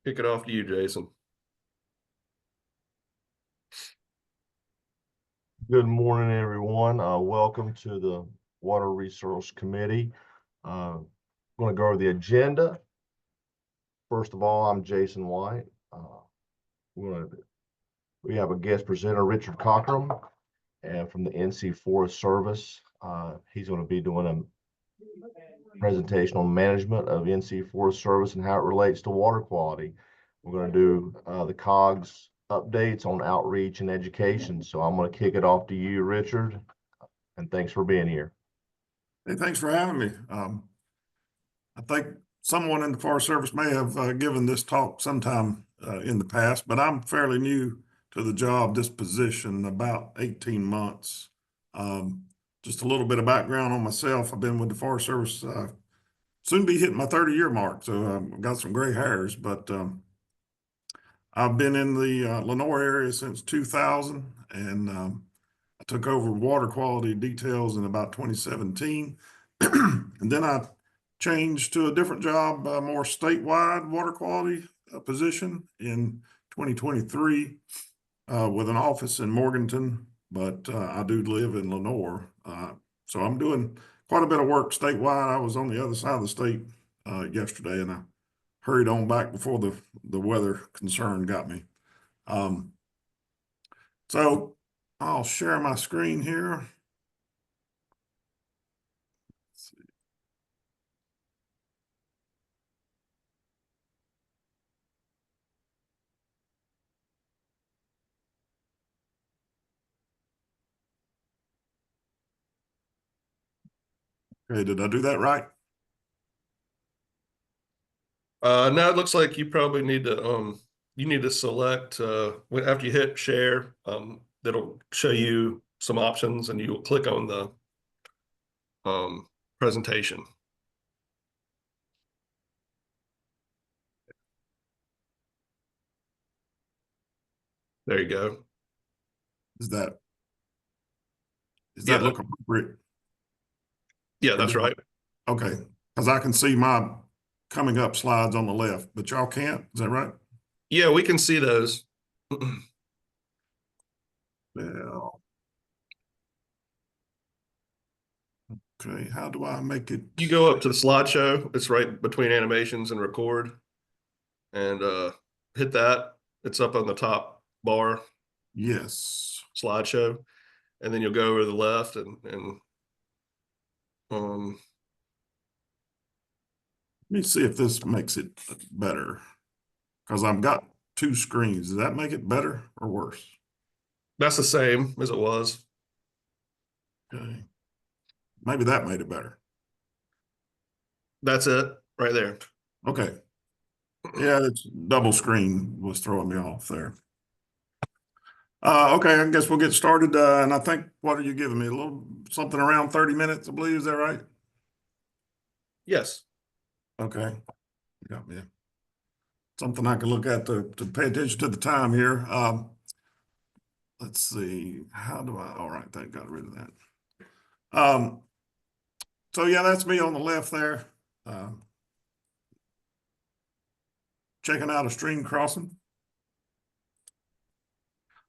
Kick it off to you, Jason. Good morning, everyone. Welcome to the Water Resource Committee. I'm going to go over the agenda. First of all, I'm Jason White. We have a guest presenter, Richard Cockrum, and from the NC Forest Service. He's going to be doing a presentation on management of NC Forest Service and how it relates to water quality. We're going to do the COGS updates on outreach and education. So I'm going to kick it off to you, Richard, and thanks for being here. Hey, thanks for having me. I think someone in the Forest Service may have given this talk sometime in the past, but I'm fairly new to the job, this position, about 18 months. Just a little bit of background on myself. I've been with the Forest Service, soon be hitting my 30-year mark, so I've got some gray hairs, but I've been in the Lenoir area since 2000, and I took over water quality details in about 2017. And then I changed to a different job, more statewide water quality position in 2023 with an office in Morganton, but I do live in Lenoir. So I'm doing quite a bit of work statewide. I was on the other side of the state yesterday, and I hurried on back before the weather concern got me. So I'll share my screen here. Let's see. Okay, did I do that right? Now it looks like you probably need to select after you hit share, that'll show you some options and you'll click on the presentation. There you go. Does that Yeah. look appropriate? Yeah, that's right. Okay, because I can see my coming up slides on the left, but y'all can't, is that right? Yeah, we can see those. Well, okay, how do I make it? You go up to the slideshow. It's right between animations and record, and hit that. It's up on the top bar. Yes. Slideshow, and then you'll go over to the left and Let me see if this makes it better, because I've got two screens. Does that make it better or worse? that's the same as it was. Okay, maybe that made it better. That's it right there. Okay. Yeah, it's double screen was throwing me off there. Okay, I guess we'll get started. And I think, what are you giving me? A little something around 30 minutes, I believe. Is that right? Yes. Okay. Yeah. Something I can look at to pay attention to the time here. Let's see. How do I? All right, that got rid of that. So yeah, that's me on the left there. Checking out a stream crossing.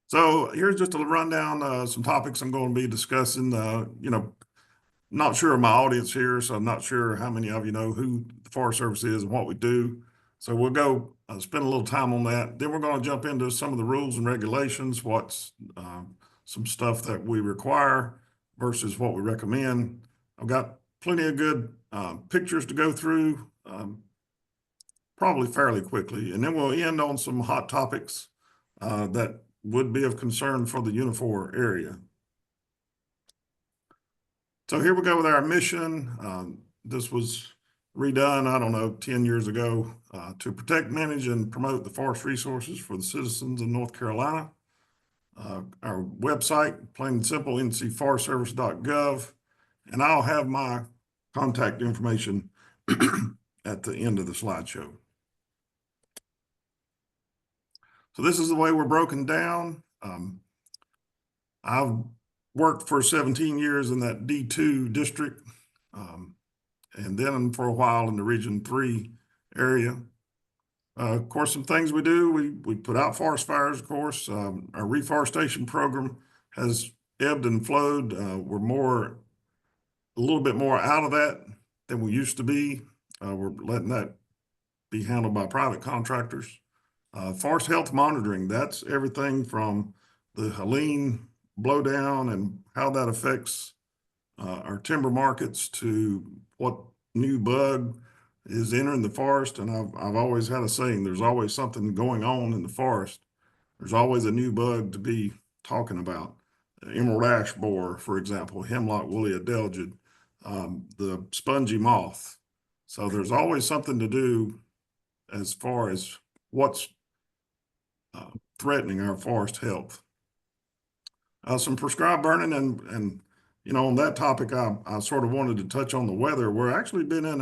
So here's just a rundown, some topics I'm going to be discussing. Not sure of my audience here, so I'm not sure how many of you know who the Forest Service is and what we do. So we'll go spend a little time on that. Then we're going to jump into some of the rules and regulations, what's some stuff that we require versus what we recommend. I've got plenty of good pictures to go through, probably fairly quickly. And then we'll end on some hot topics that would be of concern for the Unifor area. So here we go with our mission. This was redone, I don't know, 10 years ago to protect, manage, and promote the forest resources for the citizens of North Carolina. Our website, plain and simple, ncforestservice.gov, and I'll have my contact information at the end of the slideshow. So this is the way we're broken down. I've worked for 17 years in that D2 district, and then for a while in the Region 3 area. Of course, some things we do, we put out forest fires, of course. Our reforestation program has ebbed and flowed. We're a little bit more out of that than we used to be. We're letting that be handled by private contractors. Forest health monitoring, that's everything from the Helene blowdown and how that affects our timber markets to what new bug is entering the forest. And I've always had a saying, there's always something going on in the forest. There's always a new bug to be talking about. Emerald ash borer, for example, hemlock woolly adelgid, the spongy moth. So there's always something to do as far as what's threatening our forest health. Some prescribed burning and you know, on that topic, I sort of wanted to touch on the weather. We're actually been in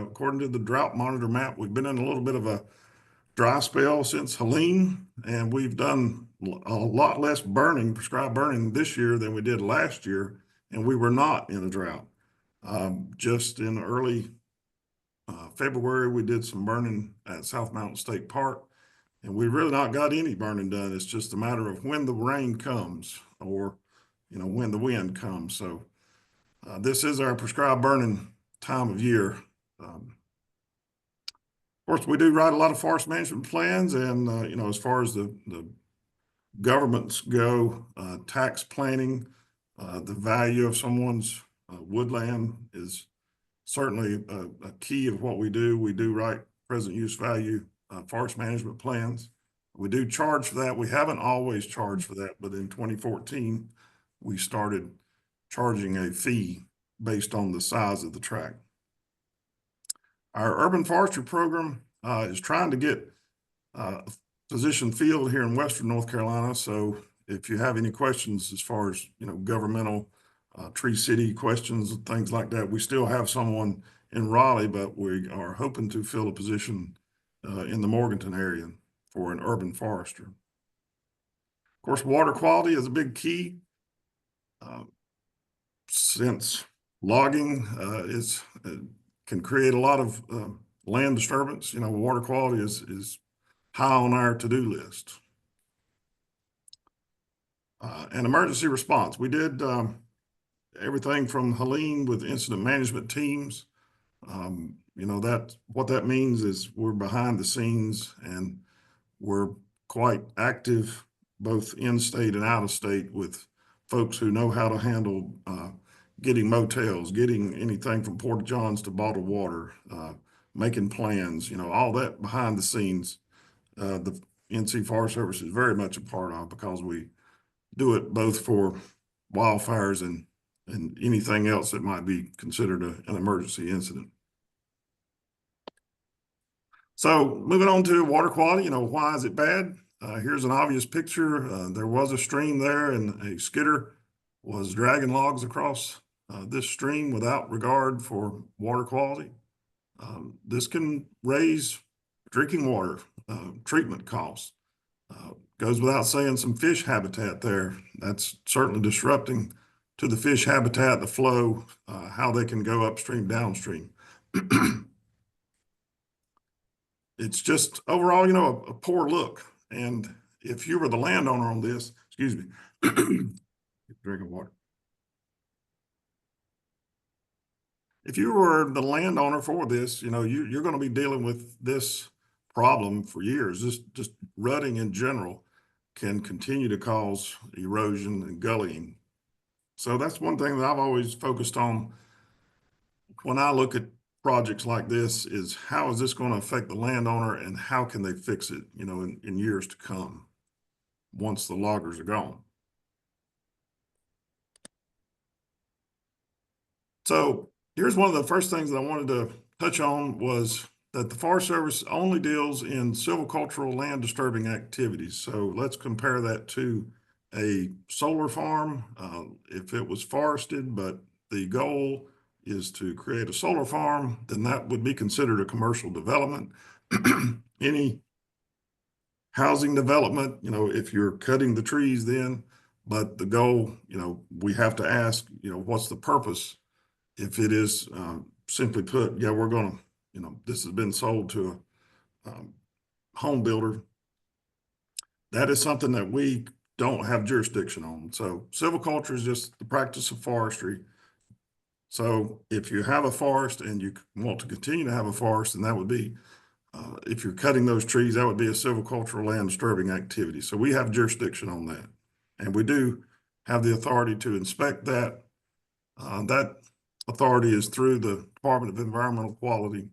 according to the drought monitor map, we've been in a little bit of a dry spell since Helene, and we've done a lot less burning, prescribed burning this year than we did last year, and we were not in a drought. Just in early February, we did some burning at South Mountain State Park, and we really not got any burning done. It's just a matter of when the rain comes or, you know, when the wind comes. So this is our prescribed burning time of year. Of course, we do write a lot of forest management plans, and you know, as far as the governments go, tax planning, the value of someone's woodland is certainly a key of what we do. We do write present use value forest management plans. We do charge for that. We haven't always charged for that, but in 2014, we started charging a fee based on the size of the tract. Our urban forestry program is trying to get a position field here in Western North Carolina. So if you have any questions as far as, you know, governmental Tree City questions and things like that, we still have someone in Raleigh, but we are hoping to fill a position in the Morganton area for an urban forester. Of course, water quality is a big key. Since logging can create a lot of land disturbance, you know, water quality is high on our to-do list. And emergency response, we did everything from Helene with incident management teams. You know, what that means is we're behind the scenes and we're quite active both in state and out of state with folks who know how to handle getting motels, getting anything from porta johns to bottled water, making plans, you know, all that behind the scenes. The NC Forest Service is very much a part of, because we do it both for wildfires and anything else that might be considered an emergency incident. So moving on to water quality, you know, why is it bad? Here's an obvious picture. There was a stream there and a skidder was dragging logs across this stream without regard for water quality. This can raise drinking water treatment costs. Goes without saying, some fish habitat there. That's certainly disrupting to the fish habitat, the flow, how they can go upstream, downstream. It's just overall, you know, a poor look. And if you were the landowner on this, excuse me, drinking water. If you were the landowner for this, you know, you're going to be dealing with this problem for years. Just rutting in general can continue to cause erosion and gullying. So that's one thing that I've always focused on when I look at projects like this, is how is this going to affect the landowner and how can they fix it, you know, in years to come once the loggers are gone. So here's one of the first things that I wanted to touch on, was that the Forest Service only deals in silvicultural land disturbing activities. So let's compare that to a solar farm. If it was forested, but the goal is to create a solar farm, then that would be considered a commercial development. Any housing development, you know, if you're cutting the trees then, but the goal, you know, we have to ask, you know, what's the purpose? If it is simply put, yeah, we're going to, you know, this has been sold to home builder, that is something that we don't have jurisdiction on. So silviculture is just the practice of forestry. So if you have a forest and you want to continue to have a forest, then that would be, if you're cutting those trees, that would be a silvicultural land disturbing activity. So we have jurisdiction on that. And we do have the authority to inspect that. That authority is through the Department of Environmental Quality.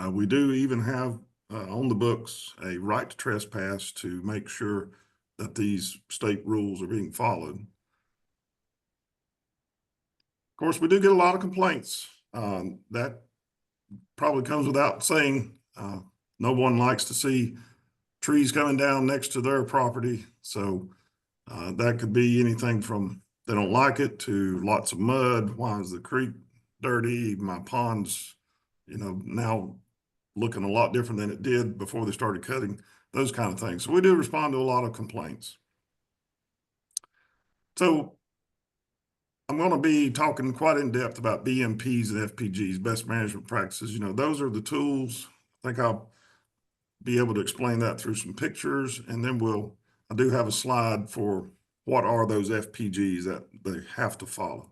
We do even have on the books a right to trespass to make sure that these state rules are being followed. Of course, we do get a lot of complaints. That probably comes without saying. No one likes to see trees coming down next to their property. So that could be anything from they don't like it to lots of mud. Why is the creek dirty? My pond's, now looking a lot different than it did before they started cutting, those kind of things. So we do respond to a lot of complaints. So I'm going to be talking quite in depth about BMPs and FPGs, best management practices. Those are the tools. I think I'll be able to explain that through some pictures. And then I do have a slide for what are those FPGs that they have to follow.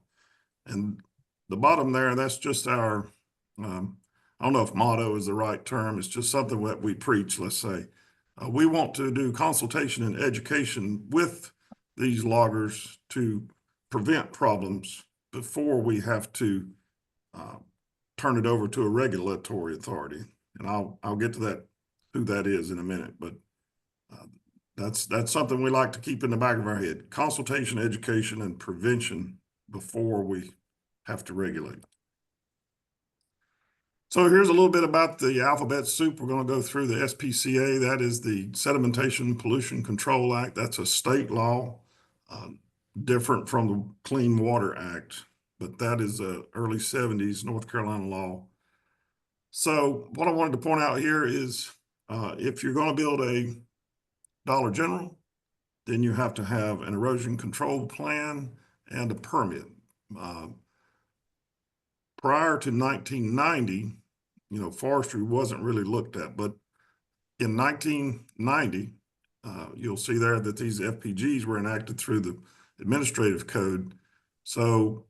And the bottom there, that's just our, I don't know if motto is the right term. It's just something that we preach, let's say. We want to do consultation and education with these loggers to prevent problems before we have to turn it over to a regulatory authority. And I'll get to that, who that is in a minute, but that's something we like to keep in the back of our head. Consultation, education, and prevention before we have to regulate. So here's a little bit about the alphabet soup. We're going to go through the SPCA. That is the Sedimentation Pollution Control Act. That's a state law, different from the Clean Water Act, but that is a early 70s North Carolina law. So what I wanted to point out here is if you're going to build a Dollar General, then you have to have an erosion control plan and a permit. Prior to 1990, forestry wasn't really looked at, but in 1990, you'll see there that these FPGs were enacted through the administrative code. So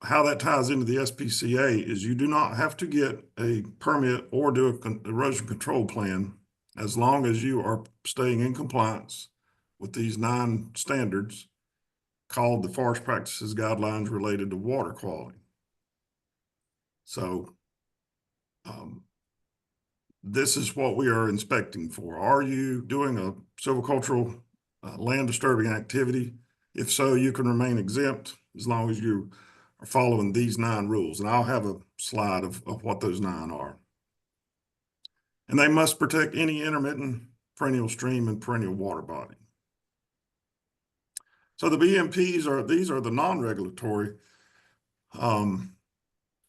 how that ties into the SPCA is you do not have to get a permit or do an erosion control plan as long as you are staying in compliance with these 9 standards called the Forest Practices Guidelines related to water quality. So this is what we are inspecting for. Are you doing a silvicultural land disturbing activity? If so, you can remain exempt as long as you are following these 9 rules. And I'll have a slide of what those 9 are. And they must protect any intermittent perennial stream and perennial water body. So the BMPs these are the non-regulatory.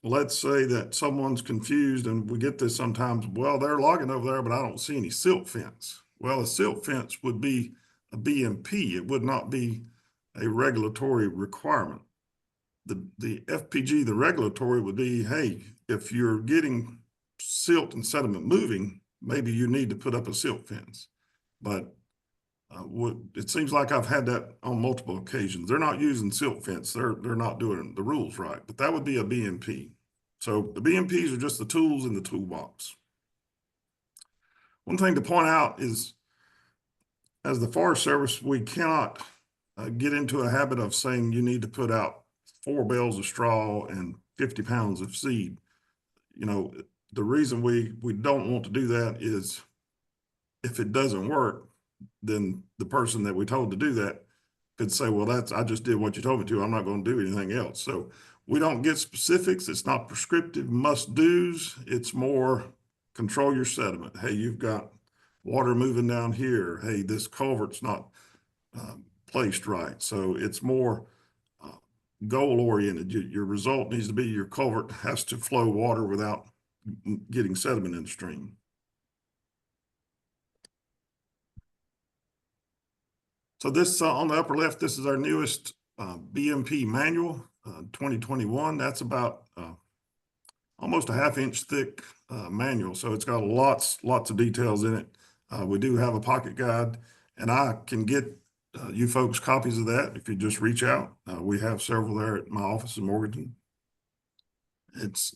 Let's say that someone's confused, and we get this sometimes. Well, they're logging over there, but I don't see any silt fence. Well, a silt fence would be a BMP. It would not be a regulatory requirement. The FPG, the regulatory, would be, hey, if you're getting silt and sediment moving, maybe you need to put up a silt fence. But it seems like I've had that on multiple occasions. They're not using silt fence. They're not doing the rules right, but that would be a BMP. So the BMPs are just the tools in the toolbox. One thing to point out is, as the Forest Service, we cannot get into a habit of saying you need to put out 4 bales of straw and 50 pounds of seed. The reason we don't want to do that is if it doesn't work, then the person that we told to do that could say, well, I just did what you told me to. I'm not going to do anything else. So we don't get specifics. It's not prescriptive must-dos. It's more control your sediment. Hey, you've got water moving down here. Hey, this culvert's not placed right. So it's more goal-oriented. Your result needs to be your culvert has to flow water without getting sediment in the stream. So this on the upper left, this is our newest BMP manual, 2021. That's about almost a 1/2 inch thick manual. So it's got lots of details in it. We do have a pocket guide, and I can get you folks copies of that if you just reach out. We have several there at my office in Morganton. It's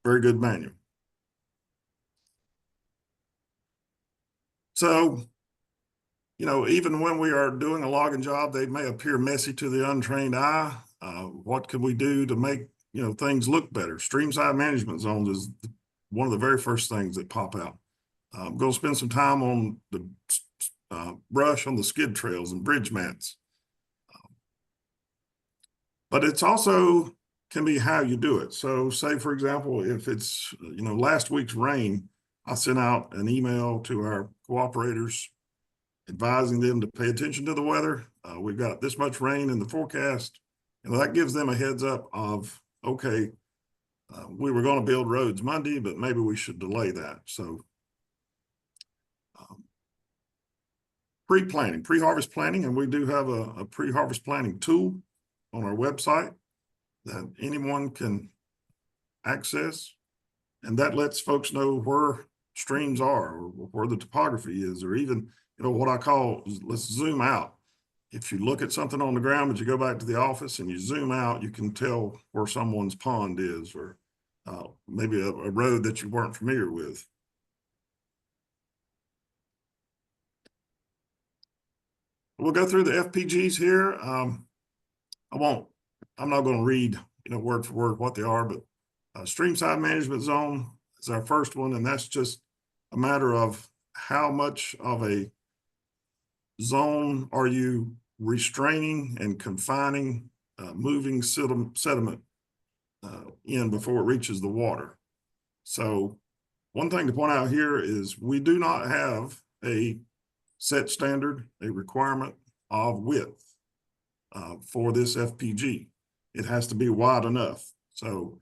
very good manual. So, you know, even when we are doing a logging job, they may appear messy to the untrained eye. What can we do to make, you know, things look better? Streamside management zones is one of the very first things that pop out. I'm going to spend some time on the brush on the skid trails and bridge mats. But it's also can be how you do it. So say, for example, if it's, you know, last week's rain, I sent out an email to our cooperators advising them to pay attention to the weather. We've got this much rain in the forecast, and that gives them a heads up of, okay, we were going to build roads Monday, but maybe we should delay that. So pre-planning, pre-harvest planning, and we do have a pre-harvest planning tool on our website that anyone can access, and that lets folks know where streams are or where the topography is, or even, you know, what I call, let's zoom out. If you look at something on the ground, but you go back to the office and you zoom out, you can tell where someone's pond is, or maybe a road that you weren't familiar with. We'll go through the FPGs here. I'm not going to read, you know, word for word what they are, but streamside management zone is our first one, and that's just a matter of how much of a zone are you restraining and confining moving sediment in before it reaches the water. So one thing to point out here is we do not have a set standard, a requirement of width for this FPG. It has to be wide enough. So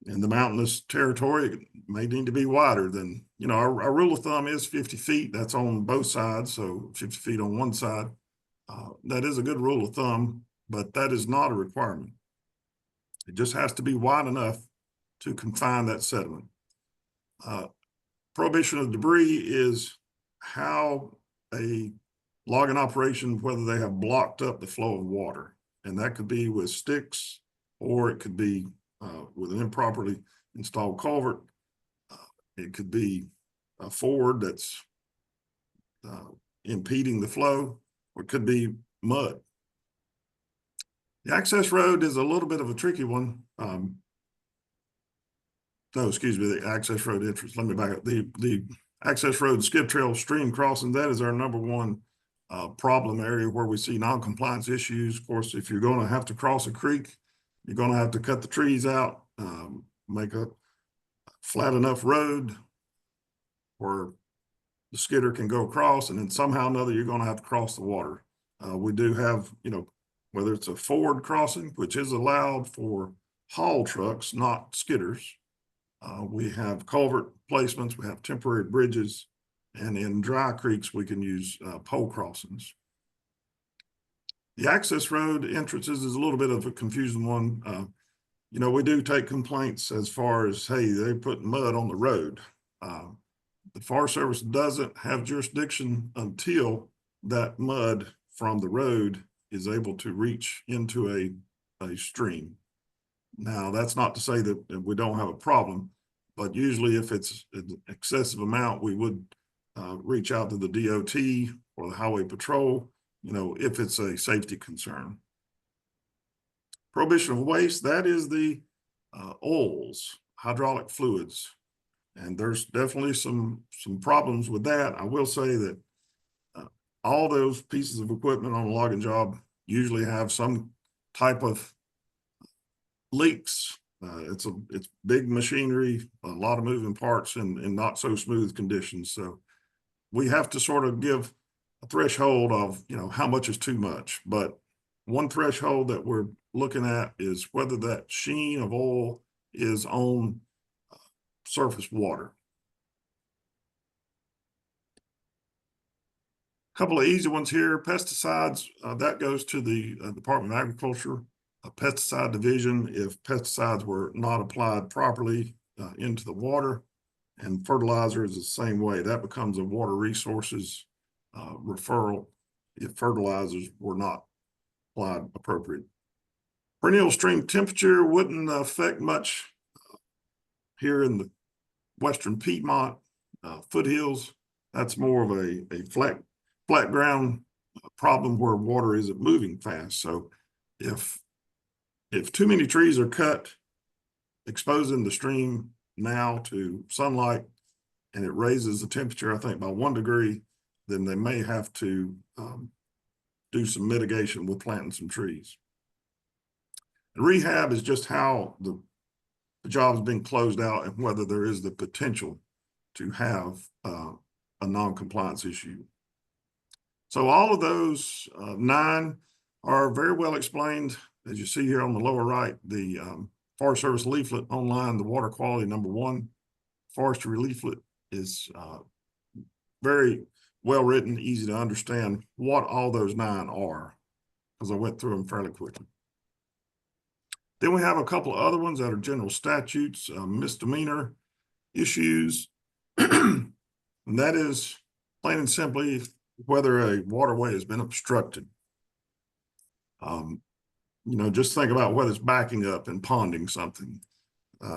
in the mountainous territory, it may need to be wider than, you know, our rule of thumb is 50 feet. That's on both sides. So 50 feet on one side. That is a good rule of thumb, but that is not a requirement. It just has to be wide enough to confine that sediment. Prohibition of debris is how a logging operation, whether they have blocked up the flow of water, and that could be with sticks, or it could be with an improperly installed culvert. It could be a ford that's impeding the flow, or it could be mud. The access road is a little bit of a tricky one. No, excuse me, the access road entrance. Let me back up. The access road skid trail stream crossing, that is our number one problem area where we see non-compliance issues. Of course, if you're going to have to cross a creek, you're going to have to cut the trees out, make a flat enough road where the skidder can go across, and then somehow or another you're going to have to cross the water. We do have, you know, whether it's a ford crossing, which is allowed for haul trucks, not skidders. We have culvert placements, we have temporary bridges, and in dry creeks, we can use pole crossings. The access road entrances is a little bit of a confusing one. You know, we do take complaints as far as, hey, they put mud on the road. The Forest Service doesn't have jurisdiction until that mud from the road is able to reach into a stream. Now, that's not to say that we don't have a problem, but usually if it's an excessive amount, we would reach out to the DOT or the Highway Patrol, you know, if it's a safety concern. Prohibition of waste, that is the oils, hydraulic fluids. And there's definitely some problems with that. I will say that all those pieces of equipment on a logging job usually have some type of leaks. It's big machinery, a lot of moving parts in not so smooth conditions. So we have to sort of give a threshold of, you know, how much is too much. But one threshold that we're looking at is whether that sheen of oil is on surface water. A couple of easy ones here. Pesticides, that goes to the Department of Agriculture. a pesticide division if pesticides were not applied properly into the water. And fertilizer is the same way. That becomes a water resources referral if fertilizers were not applied appropriate. Perennial stream temperature wouldn't affect much here in the western Piedmont foothills. That's more of a flat ground problem where water isn't moving fast. So if too many trees are cut, exposing the stream now to sunlight, and it raises the temperature, I think, by 1 degree, then they may have to do some mitigation with planting some trees. And rehab is just how the job has been closed out and whether there is the potential to have a non-compliance issue. So all of those 9 are very well explained. As you see here on the lower right, the Forest Service leaflet online, the water quality #1 forestry leaflet is very well written, easy to understand what all those 9 are, because I went through them fairly quickly. Then we have a couple of other ones that are general statutes, misdemeanor issues. And that is plain and simply whether a waterway has been obstructed. You know, just think about whether it's backing up and ponding something.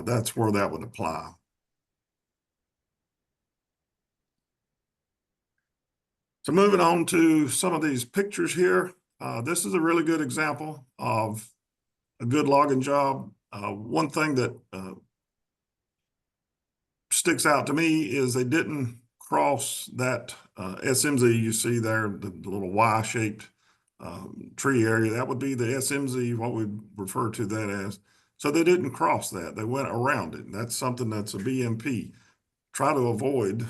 That's where that would apply. So moving on to some of these pictures here. This is a really good example of a good logging job. One thing that sticks out to me is they didn't cross that SMZ you see there, the little Y-shaped tree area. That would be the SMZ, what we refer to that as. So they didn't cross that. They went around it. That's something that's a BMP. Try to avoid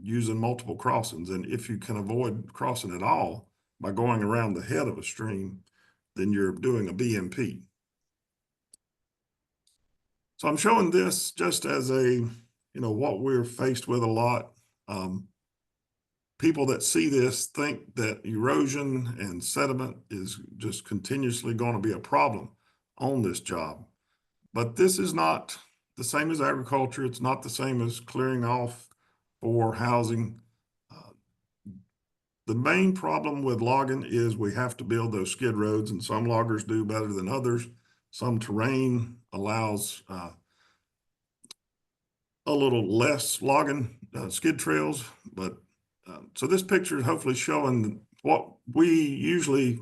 using multiple crossings. And if you can avoid crossing at all by going around the head of a stream, then you're doing a BMP. So I'm showing this just as a, you know, what we're faced with a lot. People that see this think that erosion and sediment is just continuously going to be a problem on this job. But this is not the same as agriculture. It's not the same as clearing off for housing. The main problem with logging is we have to build those skid roads, and some loggers do better than others. Some terrain allows a little less logging skid trails, but so this picture is hopefully showing what we usually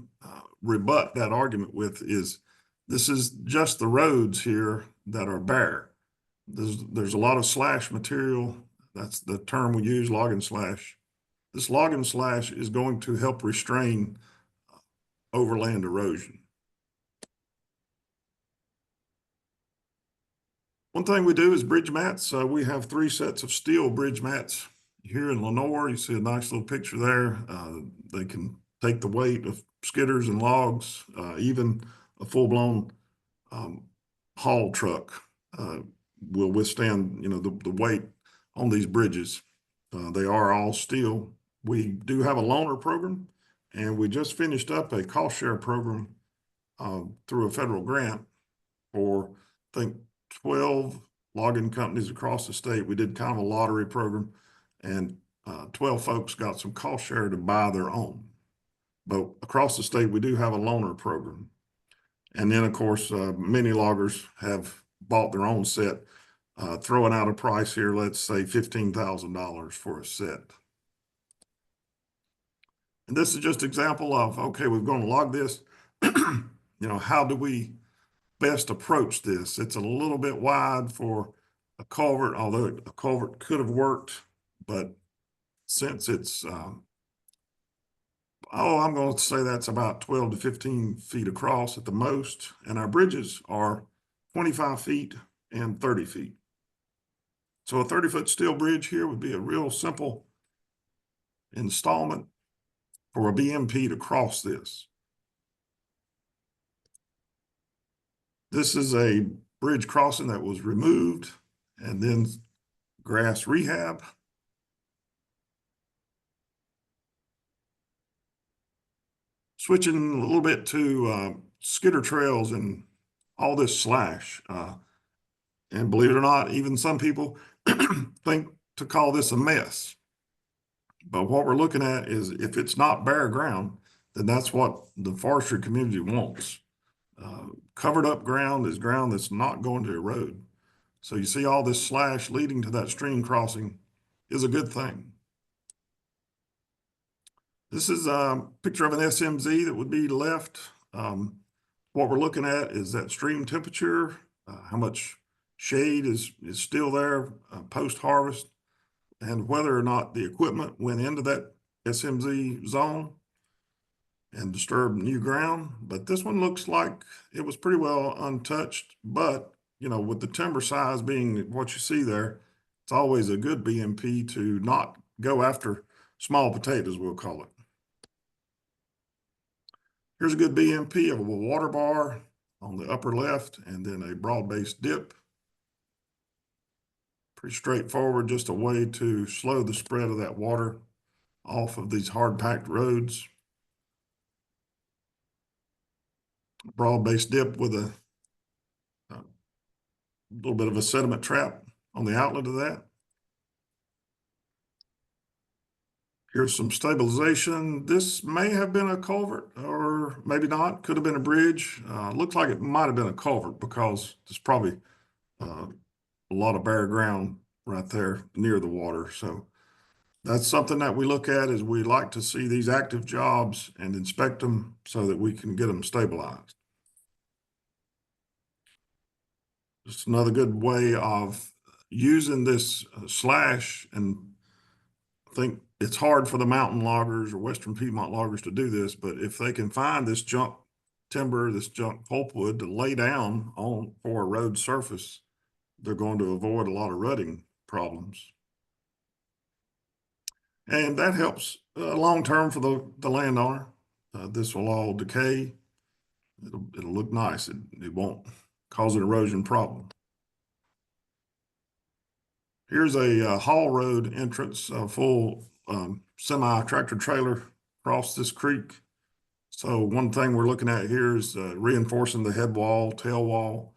rebut that argument with is this is just the roads here that are bare. There's a lot of slash material. That's the term we use, logging slash. This logging slash is going to help restrain overland erosion. One thing we do is bridge mats. We have 3 sets of steel bridge mats here in Lenoir. You see a nice little picture there. They can take the weight of skidders and logs, even a full-blown haul truck will withstand, you know, the weight on these bridges. They are all steel. We do have a loaner program, and we just finished up a cost share program through a federal grant for, I think, 12 logging companies across the state. We did kind of a lottery program, and 12 folks got some cost share to buy their own. But across the state, we do have a loaner program. And then, of course, many loggers have bought their own set, throwing out a price here, let's say $15,000 for a set. And this is just an example of, okay, we're going to log this. You know, how do we best approach this? It's a little bit wide for a culvert, although a culvert could have worked, but since it's, I'm going to say that's about 12 to 15 feet across at the most, and our bridges are 25 feet and 30 feet. So a 30-foot steel bridge here would be a real simple installment for a BMP to cross this. This is a bridge crossing that was removed and then grass rehab. Switching a little bit to skidder trails and all this slash. And believe it or not, even some people think to call this a mess. But what we're looking at is if it's not bare ground, then that's what the forestry community wants. Covered up ground is ground that's not going to erode. So you see all this slash leading to that stream crossing is a good thing. This is a picture of an SMZ that would be left. What we're looking at is that stream temperature, how much shade is still there post-harvest, and whether or not the equipment went into that SMZ zone and disturbed new ground. But this one looks like it was pretty well untouched, but you know, with the timber size being what you see there, it's always a good BMP to not go after small potatoes, we'll call it. Here's a good BMP of a water bar on the upper left, and then a broad-based dip. Pretty straightforward, just a way to slow the spread of that water off of these hard-packed roads. Broad-based dip with a little bit of a sediment trap on the outlet of that. Here's some stabilization. This may have been a culvert or maybe not, could have been a bridge. Looks like it might have been a culvert because there's probably a lot of bare ground right there near the water. So that's something that we look at is we like to see these active jobs and inspect them so that we can get them stabilized. Just another good way of using this slash, and I think it's hard for the mountain loggers or Western Piedmont loggers to do this, but if they can find this junk timber, this junk pulpwood to lay down on for a road surface, they're going to avoid a lot of rutting problems. And that helps long-term for the landowner. This will all decay. It'll look nice. It won't cause an erosion problem. Here's a haul road entrance, a full semi tractor trailer across this creek. So one thing we're looking at here is reinforcing the head wall, tail wall,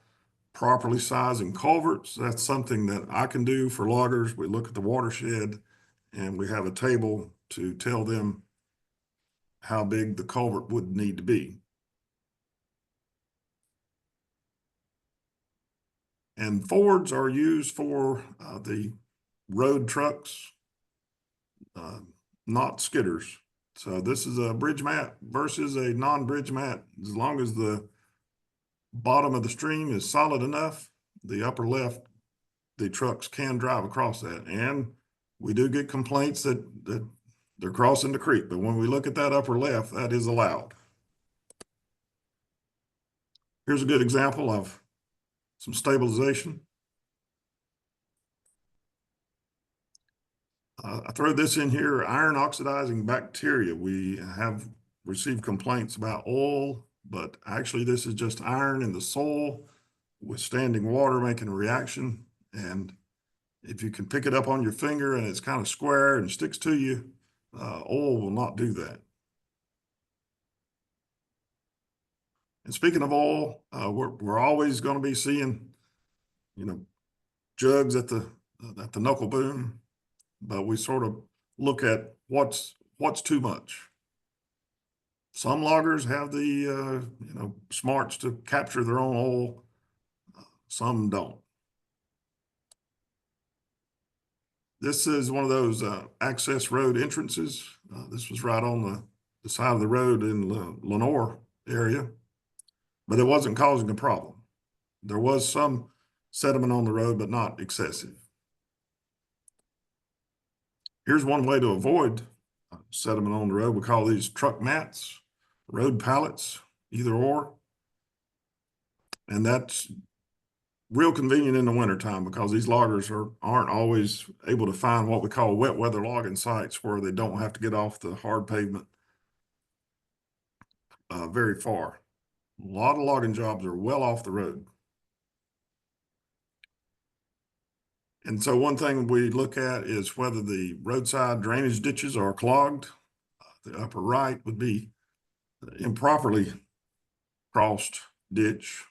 properly sizing culverts. That's something that I can do for loggers. We look at the watershed and we have a table to tell them how big the culvert would need to be. And Fords are used for the road trucks, not skidders. So this is a bridge mat versus a non-bridge mat. As long as the bottom of the stream is solid enough, the upper left, the trucks can drive across that. And we do get complaints that they're crossing the creek, but when we look at that upper left, that is allowed. Here's a good example of some stabilization. I throw this in here, iron oxidizing bacteria. We have received complaints about oil, but actually this is just iron in the soil withstanding water, making a reaction. And if you can pick it up on your finger and it's kind of square and sticks to you, oil will not do that. And speaking of oil, we're always going to be seeing, you know, jugs at the knuckle boom, but we sort of look at what's too much. Some loggers have the you know, smarts to capture their own oil. Some don't. This is one of those access road entrances. This was right on the side of the road in Lenore area, but it wasn't causing a problem. There was some sediment on the road, but not excessive. Here's one way to avoid sediment on the road. We call these truck mats, road pallets, either or. And that's real convenient in the wintertime because these loggers aren't always able to find what we call wet weather logging sites where they don't have to get off the hard pavement very far. A lot of logging jobs are well off the road. And so one thing we look at is whether the roadside drainage ditches are clogged. The upper right would be improperly crossed ditch.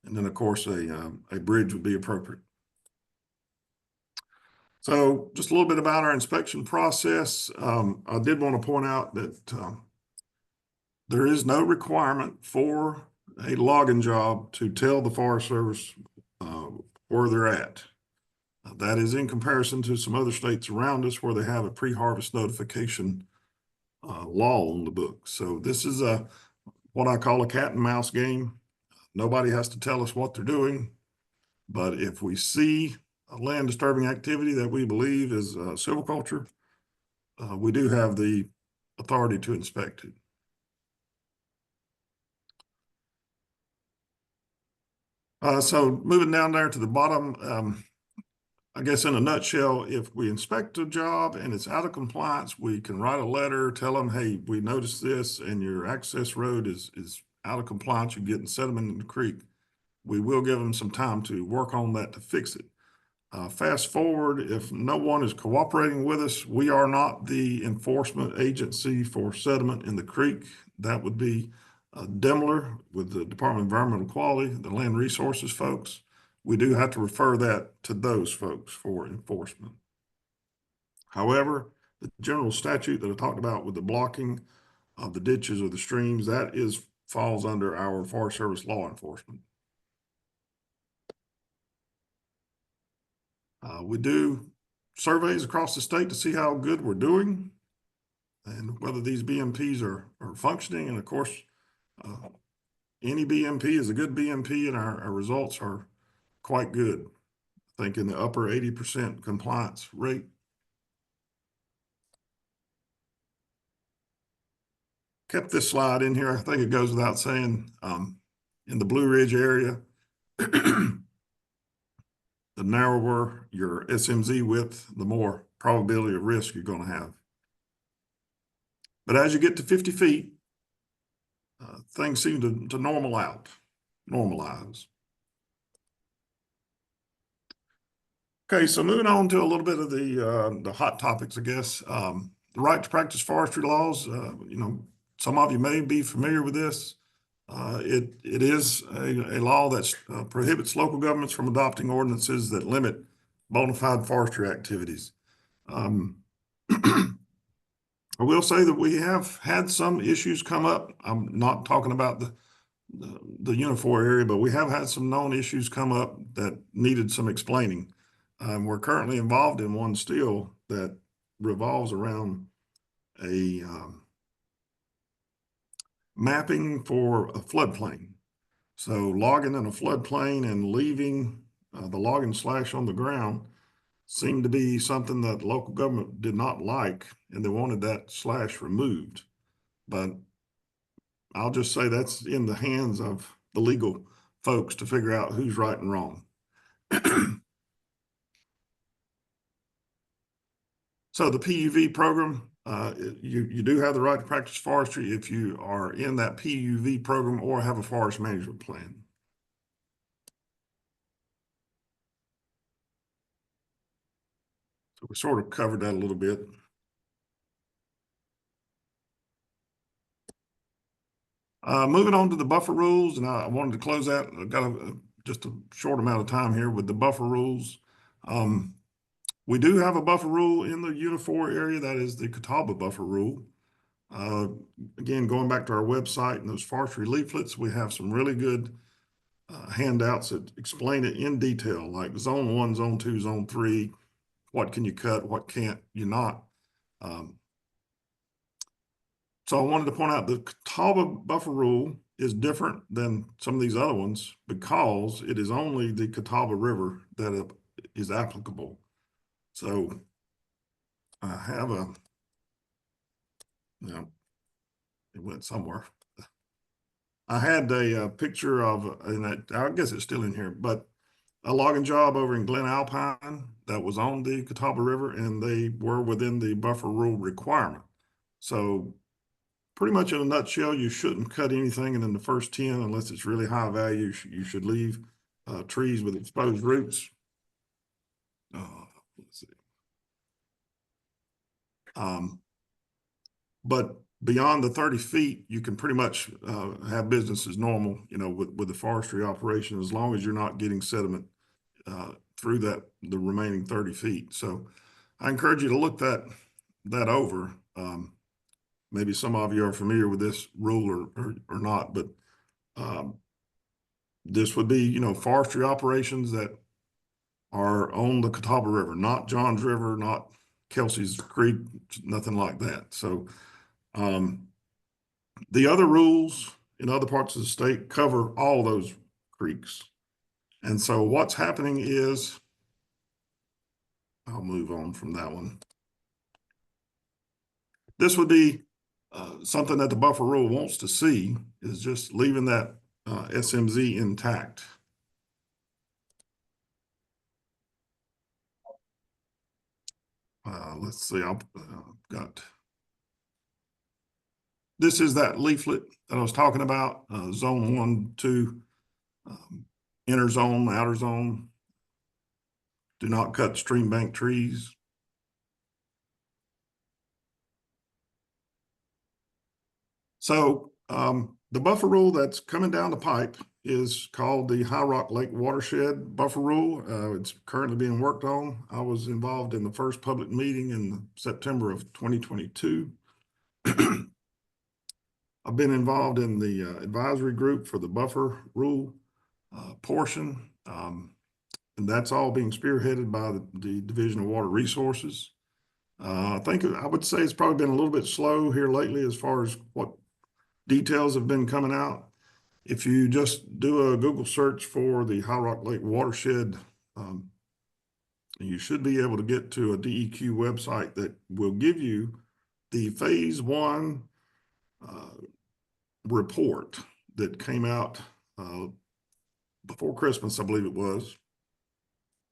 And then, of course, a bridge would be appropriate. So just a little bit about our inspection process. I did want to point out that there is no requirement for a logging job to tell the Forest Service where they're at. That is in comparison to some other states around us where they have a pre-harvest notification law on the books. So this is what I call a cat and mouse game. Nobody has to tell us what they're doing, but if we see a land disturbing activity that we believe is silviculture, we do have the authority to inspect it. So moving down there to the bottom, I guess in a nutshell, if we inspect a job and it's out of compliance, we can write a letter, tell them, hey, we noticed this and your access road is out of compliance, you're getting sediment in the creek. We will give them some time to work on that to fix it. Fast forward, if no one is cooperating with us, we are not the enforcement agency for sediment in the creek. That would be Demler with the Department of Environmental Quality, the land resources folks. We do have to refer that to those folks for enforcement. However, the general statute that I talked about with the blocking of the ditches or the streams, that falls under our Forest Service law enforcement. We do surveys across the state to see how good we're doing and whether these BMPs are functioning. And of course, any BMP is a good BMP, and our results are quite good. I think in the upper 80% compliance rate. Kept this slide in here. I think it goes without saying, in the Blue Ridge area, the narrower your SMZ width, the more probability of risk you're going to have. But as you get to 50 feet, things seem to normalize. Okay, so moving on to a little bit of the hot topics, I guess. The right to practice forestry laws, some of you may be familiar with this. It is a law that prohibits local governments from adopting ordinances that limit bona fide forestry activities. I will say that we have had some issues come up. I'm not talking about the Unifor area, but we have had some known issues come up that needed some explaining. We're currently involved in one still that revolves around a mapping for a floodplain. So logging in a floodplain and leaving the logging slash on the ground seemed to be something that the local government did not like, and they wanted that slash removed. But I'll just say that's in the hands of the legal folks to figure out who's right and wrong. So the PUV program, you do have the right to practice forestry if you are in that PUV program or have a forest management plan. So we sort of covered that a little bit. Moving on to the buffer rules, and I wanted to close that. I've got just a short amount of time here with the buffer rules. We do have a buffer rule in the Unifor area, that is the Catawba buffer rule. Again, going back to our website and those forestry leaflets, we have some really good handouts that explain it in detail, like zone 1, zone 2, zone 3, what can you cut, what can't you not. So I wanted to point out the Catawba buffer rule is different than some of these other ones because it is only the Catawba River that is applicable. So I have it went somewhere. I had a picture of, and I guess it's still in here, but a logging job over in Glen Alpine that was on the Catawba River, and they were within the buffer rule requirement. So pretty much in a nutshell, you shouldn't cut anything in the first 10 unless it's really high value. You should leave trees with exposed roots. Let's see. But beyond the 30 feet, you can pretty much have business as normal, you know, with the forestry operation, as long as you're not getting sediment through the remaining 30 feet. So I encourage you to look that over. Maybe some of you are familiar with this rule or not, but this would be, you know, forestry operations that are on the Catawba River, not Johns River, not Kelsey's Creek, nothing like that. So the other rules in other parts of the state cover all those creeks. And so what's happening is, I'll move on from that one. This would be something that the buffer rule wants to see, is just leaving that SMZ intact. Let's see, I've got, this is that leaflet that I was talking about, zone 1, 2, inner zone, outer zone. Do not cut stream bank trees. So the buffer rule that's coming down the pipe is called the High Rock Lake Watershed Buffer Rule. It's currently being worked on. I was involved in the first public meeting in September of 2022. I've been involved in the advisory group for the buffer rule portion. And that's all being spearheaded by the Division of Water Resources. I would say it's probably been a little bit slow here lately as far as what details have been coming out. If you just do a Google search for the High Rock Lake Watershed, you should be able to get to a DEQ website that will give you the phase 1 report that came out before Christmas, I believe it was.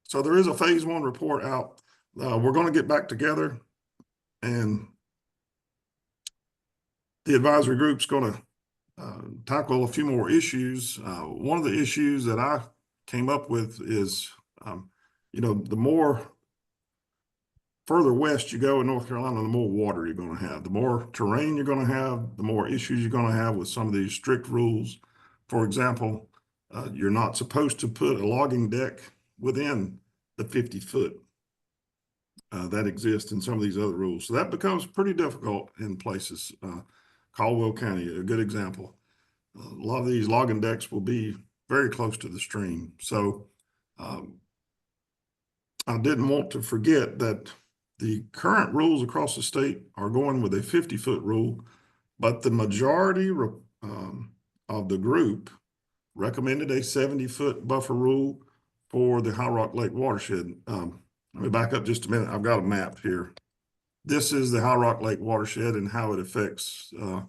So there is a phase 1 report out. We're going to get back together, and the advisory group's going to tackle a few more issues. One of the issues that I came up with is, you know, the more further west you go in North Carolina, the more water you're going to have. The more terrain you're going to have, the more issues you're going to have with some of these strict rules. For example, you're not supposed to put a logging deck within the 50 foot that exists in some of these other rules. So that becomes pretty difficult in places. Caldwell County, a good example. A lot of these logging decks will be very close to the stream. So I didn't want to forget that the current rules across the state are going with a 50 foot rule, but the majority of the group recommended a 70 foot buffer rule for the High Rock Lake watershed. Let me back up just a minute. I've got a map here. This is the High Rock Lake watershed and how it affects the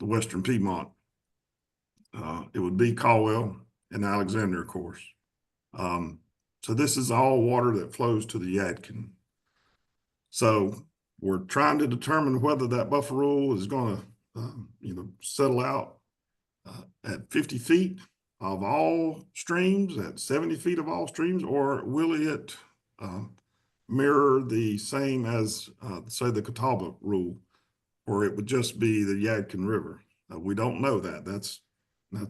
Western Piedmont. It would be Caldwell and Alexander, of course. So this is all water that flows to the Yadkin. So we're trying to determine whether that buffer rule is going to, settle out at 50 feet of all streams, at 70 feet of all streams, or will it mirror the same as, say, the Catawba rule, or it would just be the Yadkin River? We don't know that. That's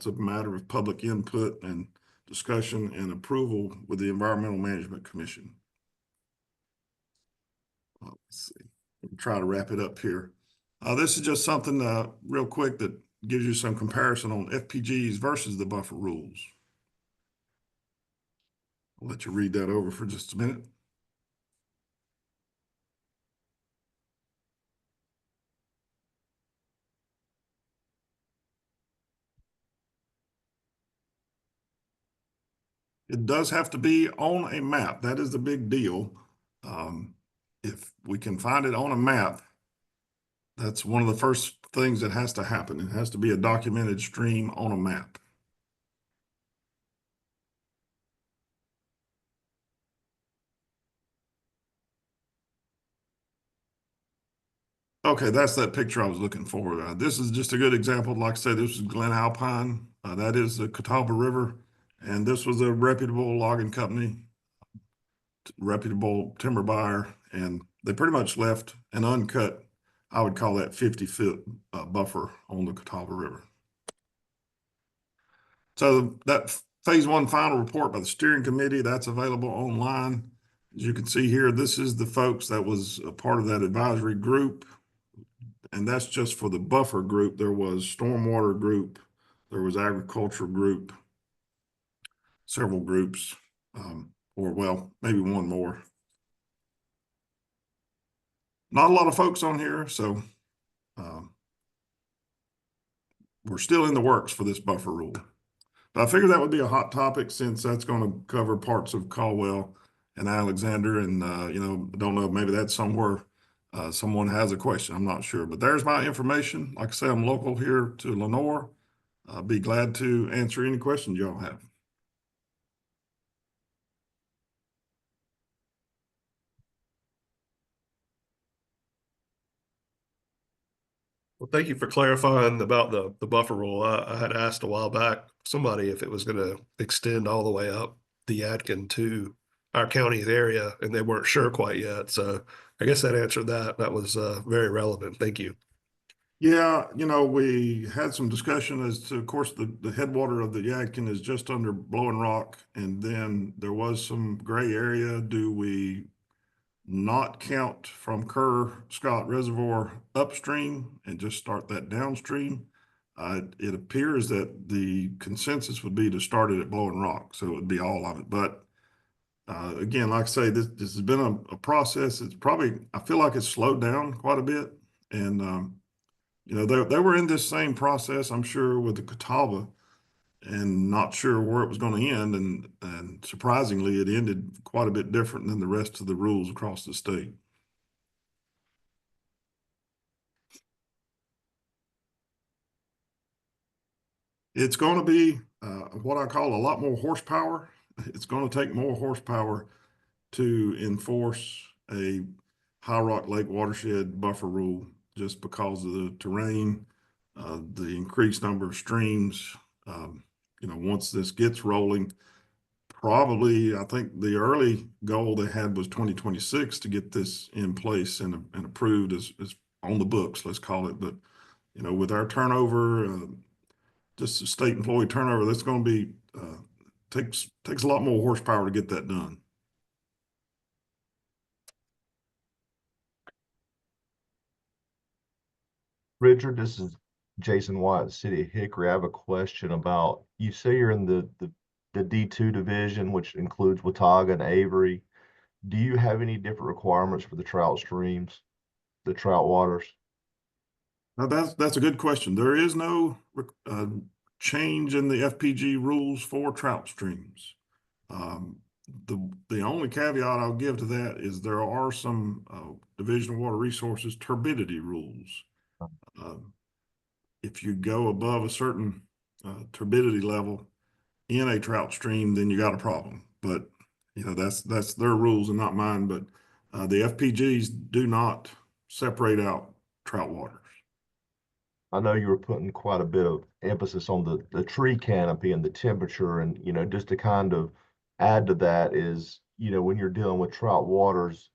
a matter of public input and discussion and approval with the Environmental Management Commission. Let's see. We'll try to wrap it up here. This is just something real quick that gives you some comparison on FPGs versus the buffer rules. I'll let you read that over for just a minute. It does have to be on a map. That is the big deal. If we can find it on a map, that's one of the first things that has to happen. It has to be a documented stream on a map. Okay, that's that picture I was looking for. This is just a good example. Like I said, this is Glen Alpine. That is the Catawba River. And this was a reputable logging company, reputable timber buyer. And they pretty much left an uncut I would call that 50-foot buffer on the Catawba River. So that phase one final report by the steering committee, that's available online. As you can see here, this is the folks that was a part of that advisory group. And that's just for the buffer group. There was stormwater group, there was agriculture group, several groups, or well, maybe one more. Not a lot of folks on here, so we're still in the works for this buffer rule. But I figured that would be a hot topic since that's going to cover parts of Caldwell and Alexander. And, you know, I don't know, maybe that's somewhere someone has a question. I'm not sure. But there's my information. Like I say, I'm local here to Lenoir. I'll be glad to answer any questions y'all have. Well, thank you for clarifying about the buffer rule. I had asked a while back somebody if it was going to extend all the way up the Yadkin to our county's area, and they weren't sure quite yet. So I guess that answered that. That was very relevant. Thank you. Yeah, you know, we had some discussion as to, of course, the headwater of the Yadkin is just under Blowing Rock. And then there was some gray area. Do we not count from Kerr Scott Reservoir upstream and just start that downstream? It appears that the consensus would be to start it at Blowing Rock, so it would be all of it. But again, like I say, this has been a process. It's probably, I feel like it's slowed down quite a bit. And, you know, they were in this same process, I'm sure, with the Catawba, and not sure where it was going to end. And surprisingly, it ended quite a bit different than the rest of the rules across the state. It's going to be what I call a lot more horsepower. It's going to take more horsepower to enforce a High Rock Lake watershed buffer rule just because of the terrain, the increased number of streams. You know, once this gets rolling, probably, I think the early goal they had was 2026 to get this in place and approved as on the books, let's call it. But, you know, with our turnover, just the state employee turnover, that's going to be, takes a lot more horsepower to get that done. Richard, this is Jason White, City of Hickory. I have a question about, you say you're in the D2 division, which includes Watauga and Avery. Do you have any different requirements for the trout streams, the trout waters? Now that's a good question. There is no change in the FPG rules for trout streams. The only caveat I'll give to that is there are some Division of Water Resources turbidity rules. If you go above a certain turbidity level in a trout stream, then you got a problem. But you know, that's their rules and not mine. But the FPGs do not separate out trout waters. I know you were putting quite a bit of emphasis on the tree canopy and the temperature, and you know, just to kind of add to that is, you know, when you're dealing with trout waters,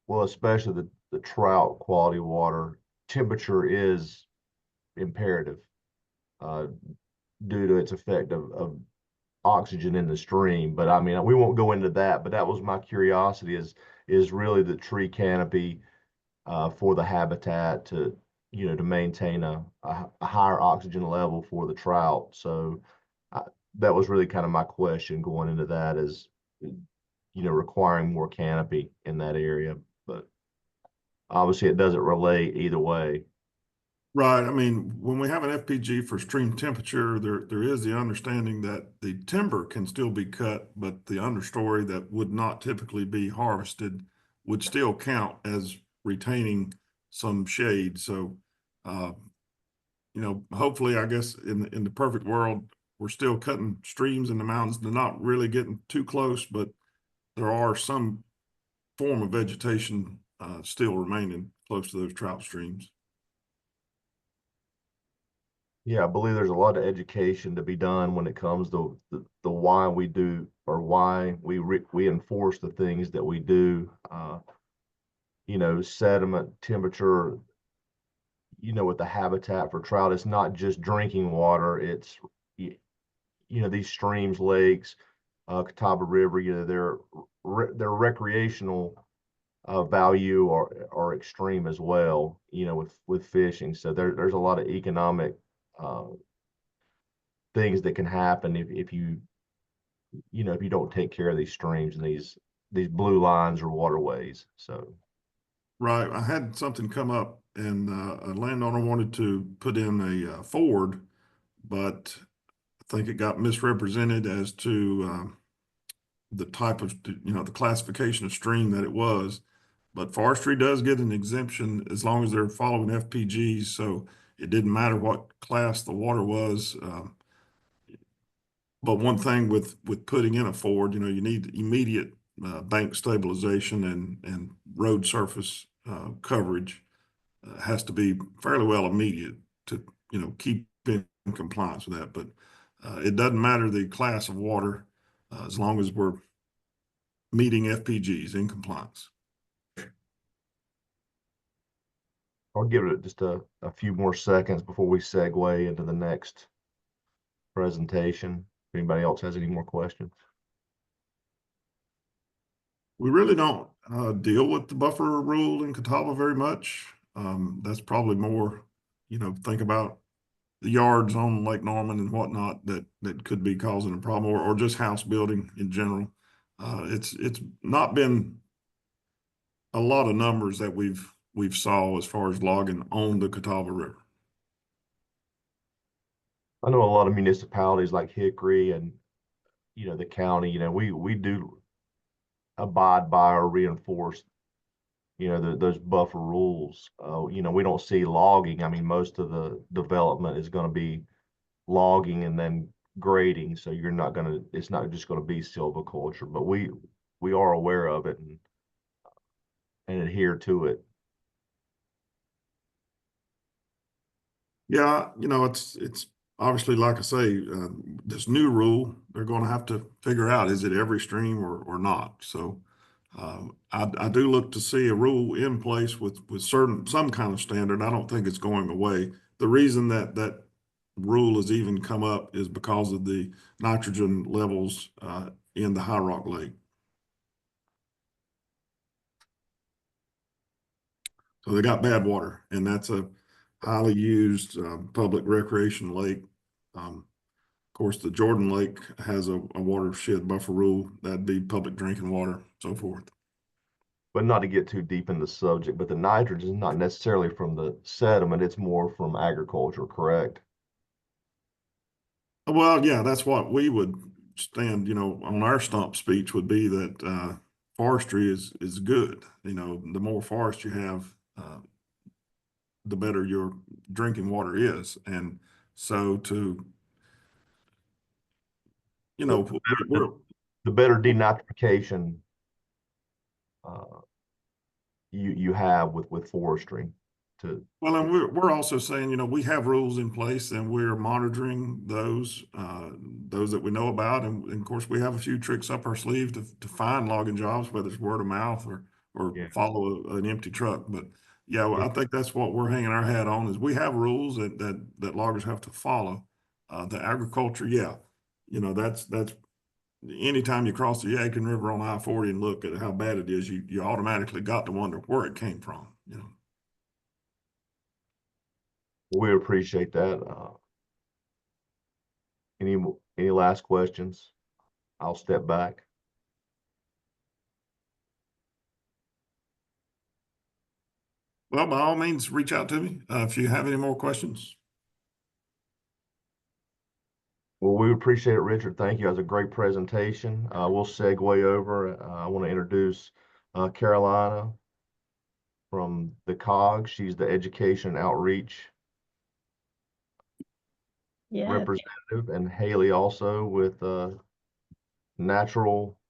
well, especially the trout quality water, temperature is imperative uh, due to its effect of oxygen in the stream. But I mean, we won't go into that, but that was my curiosity is really the tree canopy for the habitat to, you know, to maintain a higher oxygen level for the trout. So that was really kind of my question going into that is, you know, requiring more canopy in that area. But obviously it doesn't relate either way. Right. I mean, when we have an FPG for stream temperature, there is the understanding that the timber can still be cut, but the understory that would not typically be harvested would still count as retaining some shade. So, you know, hopefully, I guess in the perfect world, we're still cutting streams in the mountains. They're not really getting too close, but there are some form of vegetation still remaining close to those trout streams. Yeah, I believe there's a lot of education to be done when it comes to the why we do or why we enforce the things that we do. sediment, temperature, with the habitat for trout. It's not just drinking water. It's, these streams, lakes, Catawba River, their recreational value are extreme as well, with fishing. So there's a lot of economic things that can happen if you don't take care of these streams and these blue lines or waterways. So Right. I had something come up and a landowner wanted to put in a ford, but I think it got misrepresented as to the type of, the classification of stream that it was. But forestry does get an exemption as long as they're following FPGs. So it didn't matter what class the water was. But one thing with putting in a ford, you need immediate bank stabilization and road surface coverage has to be fairly well immediate to keep in compliance with that. But it doesn't matter the class of water as long as we're meeting FPGs in compliance. I'll give it just a few more seconds before we segue into the next presentation. If anybody else has any more questions. We really don't deal with the buffer rule in Catawba very much. That's probably more, think about the yards on Lake Norman and whatnot that could be causing a problem, or just house building in general. It's not been a lot of numbers that we've saw as far as logging on the Catawba River. I know a lot of municipalities like Hickory and the county, we do abide by or reinforce those buffer rules. We don't see logging. I mean, most of the development is going to be logging and then grading, so it's not just going to be silviculture, but we are aware of it and adhere to it. Yeah, it's obviously, like I say, this new rule, they're going to have to figure out, is it every stream or not? So I do look to see a rule in place with some kind of standard. I don't think it's going away. The reason that rule has even come up is because of the nitrogen levels in the High Rock Lake. So they got bad water, and that's a highly used public recreation lake. Of course, the Jordan Lake has a watershed buffer rule. That'd be public drinking water, so forth. But not to get too deep in the subject, but the nitrogen is not necessarily from the sediment, it's more from agriculture, correct? Well, yeah, that's what we would stand, on our stump speech would be that forestry is good. The more forest you have, the better your drinking water is. And so we're The better denitrification you have with forestry to well, and we're also saying, we have rules in place and we're monitoring those that we know about. And of course, we have a few tricks up our sleeve to find logging jobs, whether it's word of mouth or Yeah. follow an empty truck. But yeah, well, I think that's what we're hanging our hat on is we have rules that loggers have to follow. The agriculture, yeah, that's anytime you cross the Yadkin River on I-40 and look at how bad it is, you automatically got to wonder where it came from. We appreciate that. Any last questions? I'll step back. Well, by all means, reach out to me if you have any more questions. Well, we appreciate it, Richard. Thank you. That was a great presentation. We'll segue over. I want to introduce Carolina from the COG. She's the Education Outreach representative, and Haley also with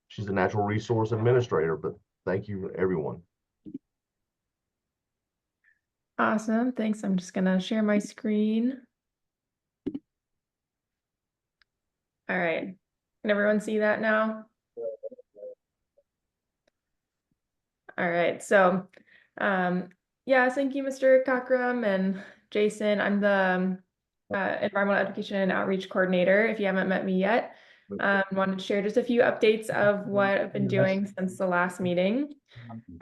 she's the Natural Resource Administrator. But thank you, everyone. Awesome. Thanks. I'm just going to share my screen. All right. Can everyone see that now? All right. So Yeah, thank you, Mr. Cockrum and Jason. I'm the Environmental Education and Outreach Coordinator, if you haven't met me yet. Wanted to share just a few updates of what I've been doing since the last meeting.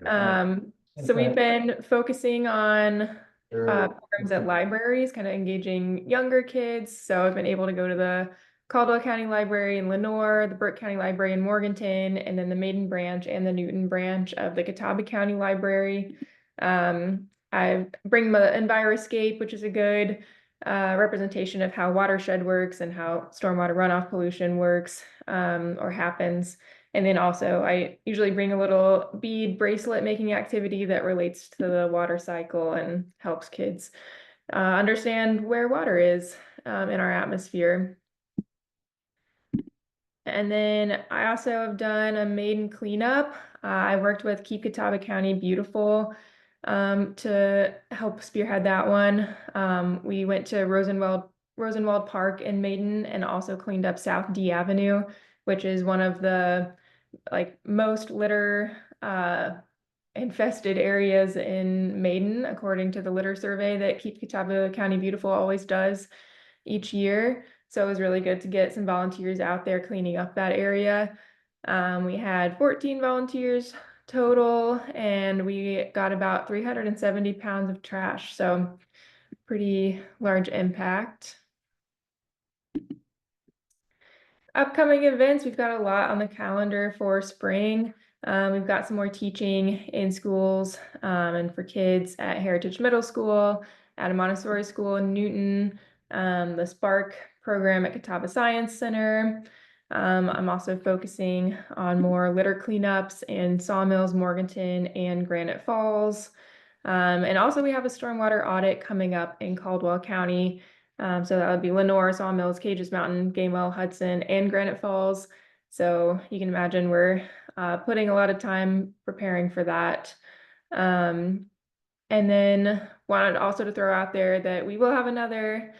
So we've been focusing on programs at libraries, kind of engaging younger kids. So I've been able to go to the Caldwell County Library in Lenoir, the Burke County Library in Morganton, and then the Maiden branch and the Newton branch of the Catawba County Library. I bring the Enviroscape, which is a good representation of how watershed works and how stormwater runoff pollution works or happens. And then also I usually bring a little bead bracelet making activity that relates to the water cycle and helps kids understand where water is in our atmosphere. And then I also have done a maiden cleanup. I worked with Keep Catawba County Beautiful to help spearhead that one. We went to Rosenwald Park in Maiden and also cleaned up South D Avenue, which is one of the most litter infested areas in Maiden, according to the litter survey that Keep Catawba County Beautiful always does each year. So it was really good to get some volunteers out there cleaning up that area. We had 14 volunteers total, and we got about 370 pounds of trash. So pretty large impact. Upcoming events, we've got a lot on the calendar for spring. We've got some more teaching in schools and for kids at Heritage Middle School, at a Montessori school in Newton, the Spark program at Catawba Science Center. I'm also focusing on more litter cleanups in Sawmills, Morganton, and Granite Falls. And also we have a stormwater audit coming up in Caldwell County. So that would be Lenoir, Sawmills, Cages Mountain, Gamewell, Hudson, and Granite Falls. So you can imagine we're putting a lot of time preparing for that. And then wanted also to throw out there that we will have another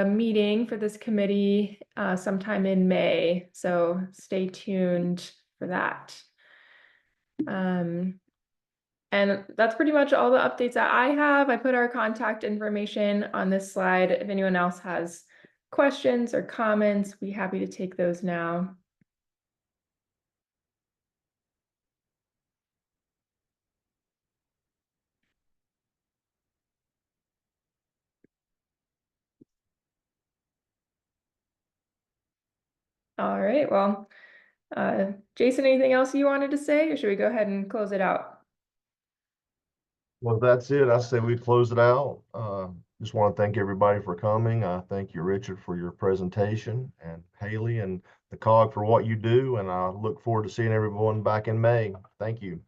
meeting for this committee sometime in May. So stay tuned for that. And that's pretty much all the updates that I have. I put our contact information on this slide. If anyone else has questions or comments, we'd be happy to take those now. All right, well, Jason, anything else you wanted to say, or should we go ahead and close it out? Well, that's it. I say we close it out. Just want to thank everybody for coming. I thank you, Richard, for your presentation, and Haley and the COG for what you do. And I look forward to seeing everyone back in May. Thank you.